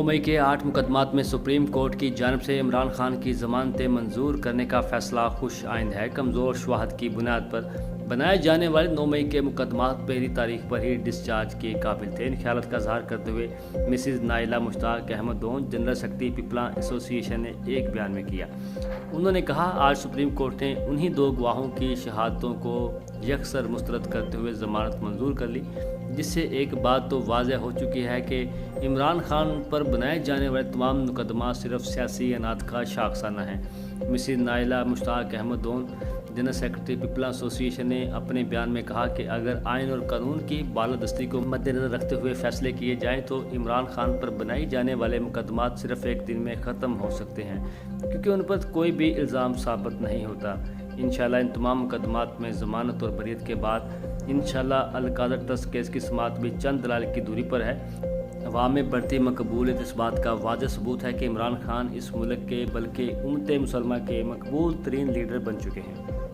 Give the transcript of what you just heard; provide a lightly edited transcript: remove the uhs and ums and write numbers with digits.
मई के 8 मुकदमात में supreme court की जानिब से इमरान खान की ज़मानतें मंजूर करने का फैसला खुश आइंद है। कमज़ोर शवाहद की बुनियाद पर बनाए जाने वाले 9 मई के मुकदमात पहली तारीख पर ही डिस्चार्ज के काबिल थे। इन ख्यालात का इज़हार करते हुए मिसिज़ नाइला मुश्ताक अहमद दोन जनरल सेक्रेटरी पीपल्स एसोसिएशन ने एक बयान में किया। उन्होंने कहा, आज सुप्रीम कोर्ट ने उन्हीं दो गवाहों की शहादतों को यकसर मुस्तरद करते हुए ज़मानत मंजूर कर ली, जिससे एक बात तो वाज़ेह हो चुकी है कि इमरान खान पर बनाए जाने वाले तमाम मुकदमा सिर्फ सियासी अनात का शाखसाना है। मिसिज़ नाइला मुश्ताक अहमद दोन जनरल सेक्रेटरी पीपल्स एसोसिएशन ने अपने बयान में कहा कि अगर आइन और कानून की बालादस्ती को मद्देनज़र रखते हुए फैसले किए जाएँ तो इमरान खान पर बनाई जाने वाले मुकदमात सिर्फ एक दिन में ख़त्म हो सकते हैं, क्योंकि उन पर कोई भी इल्ज़ाम साबित नहीं होता। इंशाअल्लाह इन तमाम मुकदमात में ज़मानत और बरीयत के बाद इंशाअल्लाह अल-कादर ट्रस्ट केस की समाअत भी चंद दलाल की दूरी पर है। अवाम में बढ़ती मकबूलियत इस बात का वाज़ेह सबूत है कि इमरान खान इस मुल्क के बल्कि उम्मत मुसलमा के मकबूल तरीन लीडर बन चुके हैं।